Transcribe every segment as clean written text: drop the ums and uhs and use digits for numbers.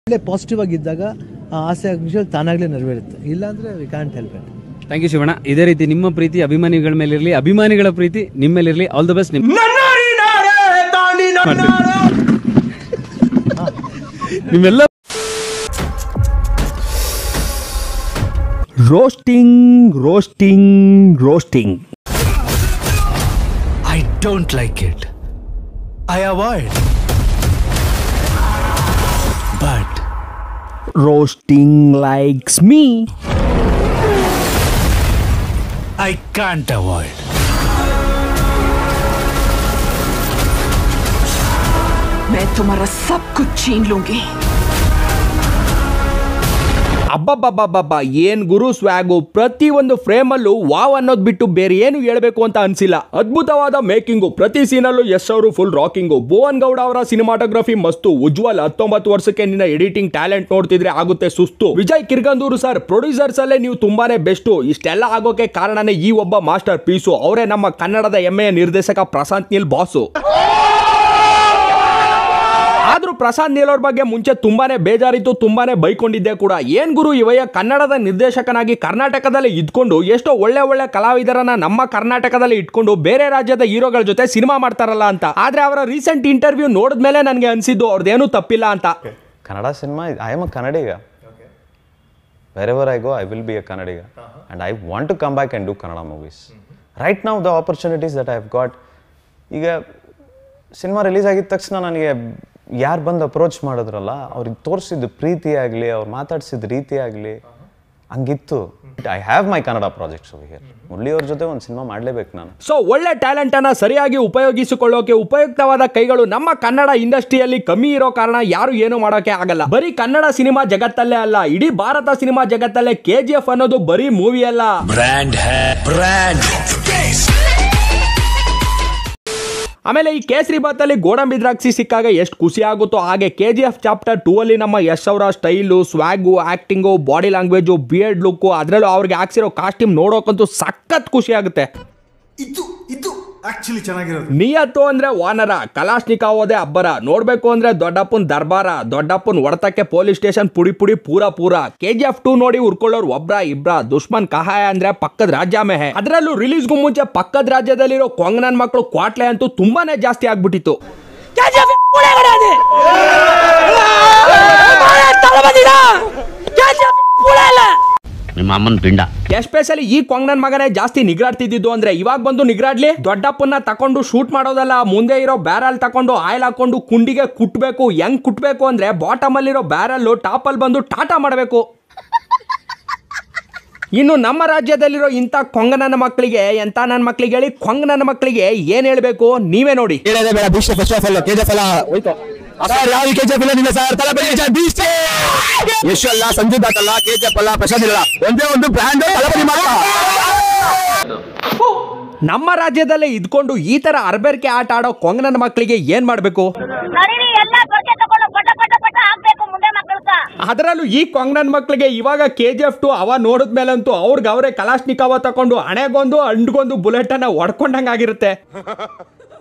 ಒಳ್ಳೆ ಪಾಸಿಟಿವ್ ಆಗಿದ್ದಾಗ ಆ ಆಸೆ ಆಕಾಂಕ್ಷೆಗಳು ತಾನಾಗಲೇ ನೆರವೇರುತ್ತೆ, ಇಲ್ಲಾಂದ್ರೆ we can't help it. Thank you Shivanna. ಇದೇ ರೀತಿ ನಿಮ್ಮ ಪ್ರೀತಿ ಅಭಿಮಾನಿಗಳ ಮೇಲಿರಲಿ, ಅಭಿಮಾನಿಗಳ ಪ್ರೀತಿ ನಿಮ್ಮ ಮೇಲಿರಲಿ. All the best. ನಿಮ್ಮೆಲ್ಲ roasting. I don't like it. I avoid. But roasting likes me. I can't avoid. मैं तुम्हारा सब कुछ छीन लूंगी. ಅಬ್ಬಬ್ಬಬ್ಬಬ್ಬ, ಏನ್ ಗುರು ಸ್ವ್ಯಾಗು! ಪ್ರತಿ ಒಂದು ಫ್ರೇಮ್ ಅಲ್ಲೂ ವಾವ್ ಅನ್ನೋದು ಬಿಟ್ಟು ಬೇರೆ ಏನು ಹೇಳ್ಬೇಕು ಅಂತ ಅನ್ಸಿಲ್ಲ. ಅದ್ಭುತವಾದ ಮೇಕಿಂಗು, ಪ್ರತಿ ಸೀನಲ್ಲೂ ಯಶ್ ಅವರು ಫುಲ್ ರಾಕಿಂಗು. ಭುವನ್ ಗೌಡ ಅವರ ಸಿನಿಮಾಟೋಗ್ರಫಿ ಮಸ್ತು. ಉಜ್ವಲ್ 19 ವರ್ಷಕ್ಕೆ ನಿನ್ನ ಎಡಿಟಿಂಗ್ ಟ್ಯಾಲೆಂಟ್ ನೋಡ್ತಿದ್ರೆ ಆಗುತ್ತೆ ಸುಸ್ತು. ವಿಜಯ್ ಕಿರ್ಗಂದೂರು ಸರ್, ಪ್ರೊಡ್ಯೂಸರ್ಸ್ ಅಲ್ಲೇ ನೀವು ತುಂಬಾನೇ ಬೆಸ್ಟು. ಇಷ್ಟೆಲ್ಲ ಆಗೋಕೆ ಕಾರಣನೇ ಈ ಒಬ್ಬ ಮಾಸ್ಟರ್ ಪೀಸು. ಅವರೇ ನಮ್ಮ ಕನ್ನಡದ ಹೆಮ್ಮೆಯ ನಿರ್ದೇಶಕ ಪ್ರಶಾಂತ್ ನೀಲ್ ಬಾಸು. ಆದ್ರೂ ಪ್ರಶಾಂತ್ ನೀಲ್ ಅವ್ರ ಬಗ್ಗೆ ಮುಂಚೆ ತುಂಬಾನೇ ಬೇಜಾರಿತ್ತು, ತುಂಬಾನೇ ಬೈಕೊಂಡಿದ್ದೆ ಕೂಡ. ಏನ್ ಗುರು ಇವಯ್ಯ ಕನ್ನಡದ ನಿರ್ದೇಶಕನಾಗಿ ಕರ್ನಾಟಕದಲ್ಲಿ ಇದ್ಕೊಂಡು ಎಷ್ಟೋ ಒಳ್ಳೆ ಒಳ್ಳೆ ಕಲಾವಿದರನ್ನ ನಮ್ಮ ಕರ್ನಾಟಕದಲ್ಲಿ ಇಟ್ಕೊಂಡು ಬೇರೆ ರಾಜ್ಯದ ಹೀರೋಗಳ ಜೊತೆ ಸಿನಿಮಾ ಮಾಡ್ತಾರಲ್ಲ ಅಂತ. ಆದ್ರೆ ಅವರ ರೀಸೆಂಟ್ ಇಂಟರ್ವ್ಯೂ ನೋಡಿದ್ಮೇಲೆ ನನಗೆ ಅನ್ಸಿದ್ದು ಅವ್ರದ್ದೇನು ತಪ್ಪಿಲ್ಲ ಅಂತ. Kannada cinema, I am a Kannadiga. Wherever I go, I will be a Kannadiga. And I want to come back and do Kannada movies. Right now, the opportunities that I have got, ಈಗ cinema release ಆಗಿದ ತಕ್ಷಣ ನನಗೆ ಯಾರು ಬಂದು approach ಮಾಡಿದ್ರಲ್ಲ, ಅವ್ರಿಗೆ ತೋರಿಸಿದ ಪ್ರೀತಿ ಆಗಲಿ, ಅವ್ರು ಮಾತಾಡ್ಸಿದ ರೀತಿ ಆಗಲಿ ಹಂಗಿತ್ತು. I have my Kannada projects over here. Murali ಅವ್ರ ಜೊತೆ ಒಂದು ಸಿನಿಮಾ ಮಾಡಲೇಬೇಕು ನಾನು. ಸೊ ಒಳ್ಳೆ ಟ್ಯಾಲೆಂಟ್ ಅನ್ನ ಸರಿಯಾಗಿ ಉಪಯೋಗಿಸಿಕೊಳ್ಳೋಕೆ ಉಪಯುಕ್ತವಾದ ಕೈಗಳು ನಮ್ಮ ಕನ್ನಡ ಇಂಡಸ್ಟ್ರಿಯಲ್ಲಿ ಕಮ್ಮಿ ಇರೋ ಕಾರಣ ಯಾರು ಏನು ಮಾಡೋಕೆ ಆಗಲ್ಲ. ಬರೀ ಕನ್ನಡ ಸಿನಿಮಾ ಜಗತ್ತಲ್ಲೇ ಅಲ್ಲ, ಇಡೀ ಭಾರತ ಸಿನಿಮಾ ಜಗತ್ತಲ್ಲೇ KGF ಅನ್ನೋದು ಬರೀ ಮೂವಿ ಅಲ್ಲ, ಬ್ರ್ಯಾಂಡ್. ಆಮೇಲೆ ಈ ಕೇಸರಿ ಬಾತಲ್ಲಿ ಗೋಡಂಬಿ ದ್ರಾಕ್ಷಿ ಸಿಕ್ಕಾಗ ಎಷ್ಟು ಖುಷಿ ಆಗುತ್ತೋ, ಹಾಗೆ KGF ಚಾಪ್ಟರ್ 2 ಅಲ್ಲಿ ನಮ್ಮ ಯಶ್ ಅವರ style, swag, acting, body language, beard look, ಅದರಲ್ಲೂ ಅವ್ರಿಗೆ ಹಾಕ್ಸಿರೋ ಕಾಸ್ಟ್ಯೂಮ್ ನೋಡೋಕಂತೂ ಸಖತ್ ಖುಷಿ ಆಗುತ್ತೆ. ಇದು ಆಕ್ಚುಲಿ ಚೆನ್ನಾಗಿರೋದು. ನಿಯತ್ತು ಅಂದ್ರೆ ವಾನರ, ಕಲಾಶ್ನಿಕಾವ್ ಓದೆ ಅಬ್ಬರ, ನೋಡ್ಬೇಕು ಅಂದ್ರೆ ದೊಡ್ಡಪ್ಪನ್ ದರ್ಬಾರ, ದೊಡ್ಡಪ್ಪನ್ ಹೊಡೆತಕ್ಕೆ ಪೊಲೀಸ್ ಸ್ಟೇಷನ್ ಪುಡಿ ಪೂರ. KGF 2 ನೋಡಿ ಉರ್ಕೊಳ್ಳೋರು ಒಬ್ರ ಇಬ್ರ, ದುಶ್ಮನ್ ಕಹಾಯ ಅಂದ್ರೆ ಪಕ್ಕದ ರಾಜ್ಯ ಮೆಹೆ. ಅದರಲ್ಲೂ ರಿಲೀಸ್ಗೂ ಮುಂಚೆ ಪಕ್ಕದ ರಾಜ್ಯದಲ್ಲಿರೋ ಕೊಂಗನನ್ ಮಕ್ಕಳು ಕ್ವಾಟ್ಲೆ ಅಂತೂ ತುಂಬಾನೇ ಜಾಸ್ತಿ ಆಗ್ಬಿಟ್ಟಿತ್ತು. ನಿಮ್ಮ ಅಮ್ಮನ ಪಿಂಡ. ಎಸ್ಪೆಷಲಿ ಈ ಕೊಂಗನನ್ ಮಗನೇ ಜಾಸ್ತಿ ನಿಗ್ರಾಡ್ತಿದ್ದು. ಅಂದ್ರೆ ಇವಾಗ ಬಂದು ನಿಗ್ರಾಡ್ಲಿ, ದೊಡ್ಡಪ್ಪನ್ನ ತಕೊಂಡು ಶೂಟ್ ಮಾಡೋದಲ್ಲ, ಮುಂದೆ ಇರೋ ಬ್ಯಾರಲ್ ತಕೊಂಡು ಆಯಿಲ್ ಹಾಕೊಂಡು ಕುಂಡಿಗೆ ಕುಟ್ಬೇಕು. ಹೆಂಗ್ ಕುಟ್ಬೇಕು ಅಂದ್ರೆ ಬಾಟಮ್ ಅಲ್ಲಿರೋ ಬ್ಯಾರಲ್ ಟಾಪ್ ಅಲ್ಲಿ ಬಂದು ಟಾಟಾ ಮಾಡಬೇಕು. ಇನ್ನು ನಮ್ಮ ರಾಜ್ಯದಲ್ಲಿರೋ ಇಂಥ ಕೊಂಗನನ್ನ ಮಕ್ಕಳಿಗೆ, ಎಂತ ನನ್ನ ಮಕ್ಕಳಿಗೆ ಹೇಳಿ, ಕೊಂಗನನ್ನ ಮಕ್ಕಳಿಗೆ ಏನ್ ಹೇಳ್ಬೇಕು ನೀವೇ ನೋಡಿ. ನಮ್ಮ ರಾಜ್ಯದಲ್ಲೇ ಇದ್ಕೊಂಡು ಈ ತರ ಅರ್ಬೇರ್ಕೆ ಆಟ ಆಡೋ ಕೊಂಗನನ್ನ ಮಕ್ಕಳಿಗೆ ಏನ್ ಮಾಡ್ಬೇಕು? ಅದರಲ್ಲೂ ಈ ಕೊಂಗನನ್ ಮಕ್ಕಳಿಗೆ ಇವಾಗ KGF 2 ಅವ ನೋಡಿದ್ಮೇಲಂತೂ ಅವ್ರಿಗೆ ಅವರೇ ಕಲಾಶ್ನಿಕಾವ ತಕೊಂಡು ಹಣೆಗೊಂದು ಅಂಡ್ಗೊಂದು ಬುಲೆಟ್ ಅನ್ನ ಹೊಡ್ಕೊಂಡಂಗಾಗಿರುತ್ತೆ.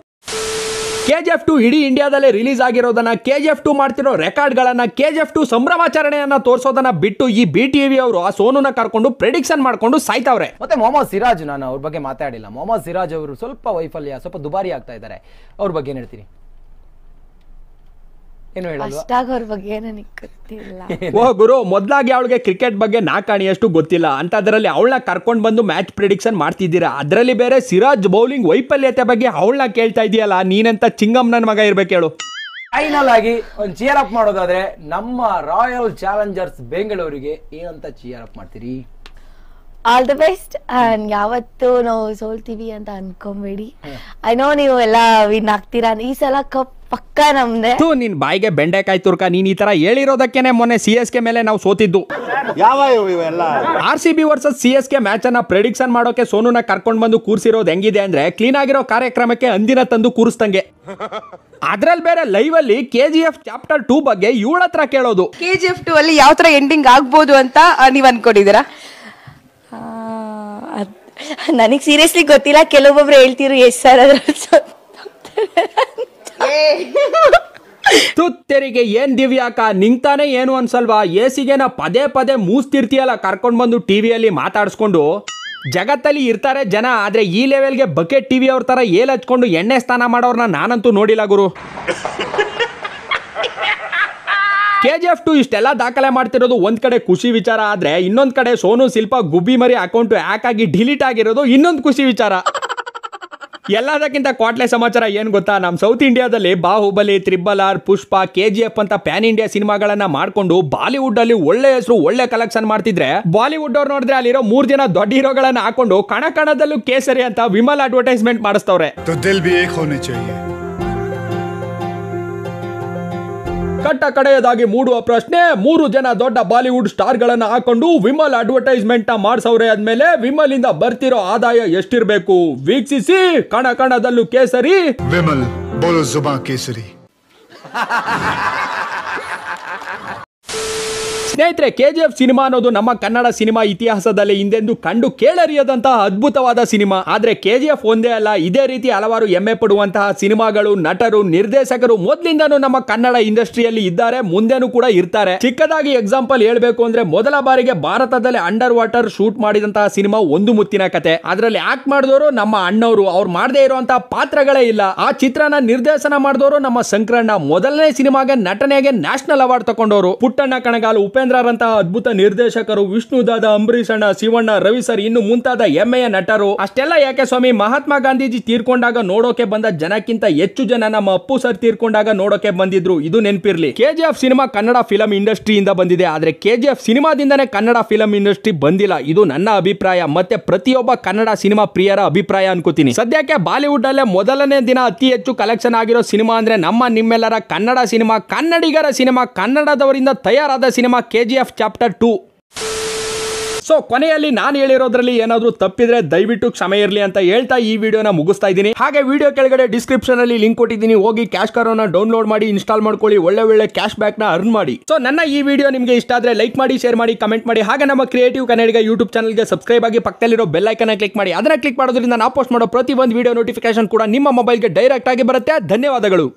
KGF 2 ಇಡೀ ಇಂಡಿಯಾದಲ್ಲೇ ರಿಲೀಸ್ ಆಗಿರೋದನ್ನ, KGF 2 ಮಾಡ್ತಿರೋ ರೆಕಾರ್ಡ್ಗಳನ್ನ, KGF 2 ಸಂಭ್ರಮಾಚರಣೆಯನ್ನ ತೋರಿಸೋದನ್ನ ಬಿಟ್ಟು ಈ BTV ಅವರು ಆ ಸೋನುನ ಕರ್ಕೊಂಡು ಪ್ರೆಡಿಕ್ಷನ್ ಮಾಡ್ಕೊಂಡು ಸಾಯ್ತಾವ್ರೆ. ಮತ್ತೆ ಮೊಹಮ್ಮದ್ ಸಿರಾಜ್, ನಾನು ಅವ್ರ ಬಗ್ಗೆ ಮಾತಾಡಿಲ್ಲ. ಮೊಹಮ್ಮದ್ ಸಿರಾಜ್ ಅವರು ಸ್ವಲ್ಪ ವೈಫಲ್ಯ, ಸ್ವಲ್ಪ ದುಬಾರಿ ಆಗ್ತಾ ಇದ್ದಾರೆ. ಅವ್ರ ಬಗ್ಗೆ ಏನ್ ಹೇಳ್ತೀರಿ? ಓ ಗುರು, ಮೊದ್ಲಾಗಿ ಅವಳಿಗೆ ಕ್ರಿಕೆಟ್ ಬಗ್ಗೆ ನಾಕಾಣಿಯಷ್ಟು ಗೊತ್ತಿಲ್ಲ ಅಂತದ್ರಲ್ಲಿ ಅವಳನ್ನ ಕರ್ಕೊಂಡ್ ಬಂದು ಮ್ಯಾಚ್ ಪ್ರಿಡಿಕ್ಷನ್ ಮಾಡ್ತಿದ್ದೀರಾ. ಅದ್ರಲ್ಲಿ ಬೇರೆ ಸಿರಾಜ್ ಬೌಲಿಂಗ್ ವೈಫಲ್ಯತೆ ಬಗ್ಗೆ ಅವಳನ್ನ ಕೇಳ್ತಾ ಇದೆಯಲ್ಲ, ನೀನೆಂತ ಚಿಂಗಮ್ ನನ್ ಮಗ ಇರ್ಬೇಕು ಹೇಳು. ಫೈನಲ್ ಆಗಿ ಒಂದು ಚಿಯರ್ ಅಪ್ ಮಾಡೋದಾದ್ರೆ ನಮ್ಮ ರಾಯಲ್ ಚಾಲೆಂಜರ್ಸ್ ಬೆಂಗಳೂರಿಗೆ ಏನಂತ ಚಿಯರ್ ಅಪ್ ಮಾಡ್ತೀರಿ? All the best. ಅಂಡ್ ಯಾವತ್ತು ನಾವು ಸೋಲ್ತೀವಿ ಅಂತ ಅನ್ಕೊಂಬೇಡಿ. ಐ ನೋ ನೀವು ಎಲ್ಲ ವಿನ್ ಆಗ್ತೀರಾ. ಈ ಸಲ ಕಪ್ ಪಕ್ಕ ನಮ್ದೆ. ನಿನ್ ಬಾಯಿಗೆ ಬೆಂಡೆಕಾಯಿ ತುರ್ಕ, ನೀನ್ ಈ ತರ ಹೇಳಿರೋದಕ್ಕೇನೆ ಮೊನ್ನೆ CSK ಮೇಲೆ ನಾವು ಸೋತಿದ್ದು. RCB ವರ್ಸಸ್ CSK ಮ್ಯಾಚ್ ಅನ್ನ ಪ್ರೆಡಿಕ್ಷನ್ ಮಾಡೋಕೆ ಸೋನುನ ಕರ್ಕೊಂಡ್ ಬಂದು ಕೂರ್ಸಿರೋದು ಹೆಂಗಿದೆ ಅಂದ್ರೆ, ಕ್ಲೀನ್ ಆಗಿರೋ ಕಾರ್ಯಕ್ರಮಕ್ಕೆ ಅಂದಿನ ತಂದು ಕೂರಿಸ್ದಂಗೆ. ಅದ್ರಲ್ಲಿ ಬೇರೆ ಲೈವ್ ಅಲ್ಲಿ KGF ಚಾಪ್ಟರ್ 2 ಬಗ್ಗೆ ಇವಳ ಹತ್ರ ಕೇಳೋದು. KGF 2 ಅಲ್ಲಿ ಯಾವ ತರ ಎಂಡಿಂಗ್ ಆಗ್ಬೋದು ಅಂತ ನೀವ್ ಅನ್ಕೊಂಡಿದ್ದೀರಾ? ನನಗೆ ಸೀರಿಯಸ್ಲಿ ಗೊತ್ತಿಲ್ಲ. ಕೆಲವೊಬ್ಬೊಬ್ರು ಹೇಳ್ತಿರು ಎಸ್ ಸರ್ ಅದ್ರ ತುತ್ತೆರಿಗೆ ಏನ್ ದಿವ್ಯಾಕ ನಿಂತಾನೆ ಏನು ಅನ್ಸಲ್ವಾ? ಎಸಿಗೆನ ಪದೇ ಪದೇ ಮೂಸ್ತಿರ್ತೀಯಲ್ಲ ಕರ್ಕೊಂಡ್ ಬಂದು ಟಿವಿಯಲ್ಲಿ ಮಾತಾಡ್ಸ್ಕೊಂಡು. ಜಗತ್ತಲ್ಲಿ ಇರ್ತಾರೆ ಜನ, ಆದ್ರೆ ಈ ಲೆವೆಲ್ಗೆ ಬಕೆಟ್ ಟಿವಿ ಅವ್ರ ತರ ಏಲ್ ಹಚ್ಕೊಂಡು ಎಣ್ಣೆ ಸ್ನಾನ ಮಾಡೋರ್ನ ನಾನಂತೂ ನೋಡಿಲ್ಲ ಗುರು. KGF 2 ಇಷ್ಟೆಲ್ಲ ದಾಖಲೆ ಮಾಡ್ತಿರೋದು ಒಂದ್ ಕಡೆ ಖುಷಿ ವಿಚಾರ ಆದ್ರೆ, ಇನ್ನೊಂದ್ ಕಡೆ ಸೋನು ಶಿಲ್ಪಾ ಗುಬ್ಬಿ ಮರಿ ಅಕೌಂಟ್ ಹ್ಯಾಕ್ ಆಗಿ ಡಿಲೀಟ್ ಆಗಿರೋದು ಇನ್ನೊಂದು ಖುಷಿ ವಿಚಾರ. ಎಲ್ಲದಕ್ಕಿಂತ ಕ್ವಾಟ್ಲೆ ಸಮಾಚಾರ ಏನ್ ಗೊತ್ತಾ? ನಮ್ ಸೌತ್ ಇಂಡಿಯಾದಲ್ಲಿ ಬಾಹುಬಲಿ, RRR, ಪುಷ್ಪ, KGF ಅಂತ ಪ್ಯಾನ್ ಇಂಡಿಯಾ ಸಿನಿಮಾಗಳನ್ನ ಮಾಡ್ಕೊಂಡು ಬಾಲಿವುಡ್ ಅಲ್ಲಿ ಒಳ್ಳೆ ಹೆಸರು, ಒಳ್ಳೆ ಕಲೆಕ್ಷನ್ ಮಾಡ್ತಿದ್ರೆ, ಬಾಲಿವುಡ್ ಅವ್ರು ನೋಡಿದ್ರೆ ಅಲ್ಲಿರೋ 3 ಜನ ದೊಡ್ಡ ಹೀರೋಗಳನ್ನ ಹಾಕೊಂಡು ಕಣದಲ್ಲೂ ಕೇಸರಿ ಅಂತ ವಿಮಲ್ ಅಡ್ವರ್ಟೈಸ್ಮೆಂಟ್ ಮಾಡಿಸ್ತವ್ರೆ. ಕಟ್ಟ ಕಡೆಯದಾಗಿ ಮೂಡುವ ಪ್ರಶ್ನೆ, 3 ಜನ ದೊಡ್ಡ ಬಾಲಿವುಡ್ ಸ್ಟಾರ್ ಗಳನ್ನ ಹಾಕೊಂಡು ವಿಮಲ್ ಅಡ್ವರ್ಟೈಸ್ಮೆಂಟ್ ನ ಮಾಡ್ಸವ್ರೆ ಆದ್ಮೇಲೆ ವಿಮಲ್ ಇಂದ ಬರ್ತಿರೋ ಆದಾಯ ಎಷ್ಟಿರ್ಬೇಕು? ವೀಕ್ಷಿಸಿ ಕಣದಲ್ಲೂ ಕೇಸರಿ. ವಿಮಲ್ ಬೋಲೋ ಜುಬಾ ಕೇಸರಿ. ಸ್ನೇಹಿತರೆ, KGF ಸಿನಿಮಾ ಅನ್ನೋದು ನಮ್ಮ ಕನ್ನಡ ಸಿನಿಮಾ ಇತಿಹಾಸದಲ್ಲಿ ಹಿಂದೆಂದು ಕಂಡು ಕೇಳರಿಯದಂತಹ ಅದ್ಭುತವಾದ ಸಿನಿಮಾ. ಆದ್ರೆ KGF ಒಂದೇ ಅಲ್ಲ, ಇದೇ ರೀತಿ ಹಲವಾರು ಹೆಮ್ಮೆ ಪಡುವಂತಹ ಸಿನಿಮಾಗಳು, ನಟರು, ನಿರ್ದೇಶಕರು ಮೊದಲಿಂದನೂ ನಮ್ಮ ಕನ್ನಡ ಇಂಡಸ್ಟ್ರಿಯಲ್ಲಿ ಇದ್ದಾರೆ, ಮುಂದೆನೂ ಕೂಡ ಇರ್ತಾರೆ. ಚಿಕ್ಕದಾಗಿ ಎಕ್ಸಾಂಪಲ್ ಹೇಳ್ಬೇಕು ಅಂದ್ರೆ, ಮೊದಲ ಬಾರಿಗೆ ಭಾರತದಲ್ಲಿ ಅಂಡರ್ ವಾಟರ್ ಶೂಟ್ ಮಾಡಿದಂತಹ ಸಿನಿಮಾ ಒಂದು ಮುತ್ತಿನ ಕತೆ. ಅದರಲ್ಲಿ ಆಕ್ಟ್ ಮಾಡಿದವರು ನಮ್ಮ ಅಣ್ಣವರು, ಅವ್ರು ಮಾಡದೇ ಇರುವಂತಹ ಪಾತ್ರಗಳೇ ಇಲ್ಲ. ಆ ಚಿತ್ರನ ನಿರ್ದೇಶನ ಮಾಡಿದವರು ನಮ್ಮ ಸಂಕ್ರಣ್ಣ. ಮೊದಲನೇ ಸಿನಿಮಾಗೆ ನಟನೆಗೆ ನ್ಯಾಷನಲ್ ಅವಾರ್ಡ್ ತಗೊಂಡವರು. ಪುಟ್ಟಣ್ಣ ಕಣಗಾಲ್, ಉಪೇಂದ್ರ ರಂತಹ ಅದ್ಭುತ ನಿರ್ದೇಶಕರು, ವಿಷ್ಣು ದಾದ, ಅಂಬರೀಷ್ ಅಣ್ಣ, ಶಿವಣ್ಣ, ರವಿ ಸರ್, ಇನ್ನು ಮುಂತಾದ ಹೆಮ್ಮೆಯ ನಟರು. ಅಷ್ಟೆಲ್ಲ ಯಾಕೆ ಸ್ವಾಮಿ, ಮಹಾತ್ಮ ಗಾಂಧೀಜಿ ತೀರ್ಕೊಂಡಾಗ ನೋಡೋಕೆ ಬಂದ ಜನಕ್ಕಿಂತ ಹೆಚ್ಚು ಜನ ನಮ್ಮ ಅಪ್ಪು ಸರ್ ತೀರ್ಕೊಂಡಾಗ ನೋಡೋಕೆ ಬಂದಿದ್ರು. ಇದು ನೆನಪಿರ್ಲಿ. KGF ಸಿನಿಮಾ ಕನ್ನಡ ಫಿಲಂ ಇಂಡಸ್ಟ್ರಿಯಿಂದ ಬಂದಿದೆ, ಆದ್ರೆ KGF ಸಿನಿಮಾದಿಂದನೇ ಕನ್ನಡ ಫಿಲಂ ಇಂಡಸ್ಟ್ರಿ ಬಂದಿಲ್ಲ. ಇದು ನನ್ನ ಅಭಿಪ್ರಾಯ, ಮತ್ತೆ ಪ್ರತಿಯೊಬ್ಬ ಕನ್ನಡ ಸಿನಿಮಾ ಪ್ರಿಯರ ಅಭಿಪ್ರಾಯ ಅನ್ಕೋತೀನಿ. ಸದ್ಯಕ್ಕೆ ಬಾಲಿವುಡ್ ಅಲ್ಲೇ ಮೊದಲನೇ ದಿನ ಅತಿ ಹೆಚ್ಚು ಕಲೆಕ್ಷನ್ ಆಗಿರೋ ಸಿನಿಮಾ ಅಂದ್ರೆ ನಿಮ್ಮೆಲ್ಲರ ಕನ್ನಡ ಸಿನಿಮಾ, ಕನ್ನಡಿಗರ ಸಿನಿಮಾ, ಕನ್ನಡದವರಿಂದ ತಯಾರಾದ ಸಿನಿಮಾ KGF ಚಾಪ್ಟರ್ 2. ಸೊ ಕೊನೆಯಲ್ಲಿ ನಾನು ಹೇಳಿರೋದ್ರಲ್ಲಿ ಏನಾದ್ರೂ ತಪ್ಪಿದ್ರೆ ದಯವಿಟ್ಟು ಕ್ಷಮೆ ಇರಲಿ ಅಂತ ಹೇಳ್ತಾ ಈ ವಿಡಿಯೋನ ಮುಗಿಸ್ತಾ ಇದ್ದೀನಿ. ಹಾಗೆ ವಿಡಿಯೋ ಕೆಳಗಡೆ ಡಿಸ್ಕ್ರಿಪ್ಷನ್ ಅಲ್ಲಿ ಲಿಂಕ್ ಕೊಟ್ಟಿದ್ದೀನಿ, ಹೋಗಿ ಕ್ಯಾಶ್ ಕಾರೋನ ಡೌನ್ಲೋಡ್ ಮಾಡಿ ಇನ್ಸ್ಟಾಲ್ ಮಾಡ್ಕೊಳ್ಳಿ, ಒಳ್ಳೆ ಕ್ಯಾಶ್ ಬ್ಯಾಕ್ ನ ಅರ್ನ್ ಮಾಡಿ. ಸೊ ನನ್ನ ಈ ವಿಡಿಯೋ ನಿಮಗೆ ಇಷ್ಟ ಆದ್ರೆ ಲೈಕ್ ಮಾಡಿ, ಶೇರ್ ಮಾಡಿ, ಕಮೆಂಟ್ ಮಾಡಿ. ಹಾಗೆ ನಮ್ಮ ಕ್ರಿಯೇಟಿವ್ ಕನ್ನಡಿಗ ಯೂಟ್ಯೂಬ್ ಚಾನಲ್ಗೆ ಸಬ್ಸ್ಕ್ರೈಬ್ ಆಗಿ ಪಕ್ಕದಲ್ಲಿರೋ ಬೆಲ್ ಐಕನ್ ಕ್ಲಿಕ್ ಮಾಡಿ. ಅದನ್ನ ಕ್ಲಿಕ್ ಮಾಡೋದ್ರಿಂದ ನಾವು ಪೋಸ್ಟ್ ಮಾಡೋ ಪ್ರತಿ ಒಂದು ವಿಡಿಯೋ ನೋಟಿಫಿಕೇಶನ್ ಕೂಡ ನಿಮ್ಮ ಮೊಬೈಲ್ಗೆ ಡೈರೆಕ್ಟ್ ಆಗಿ ಬರುತ್ತೆ. ಧನ್ಯವಾದಗಳು.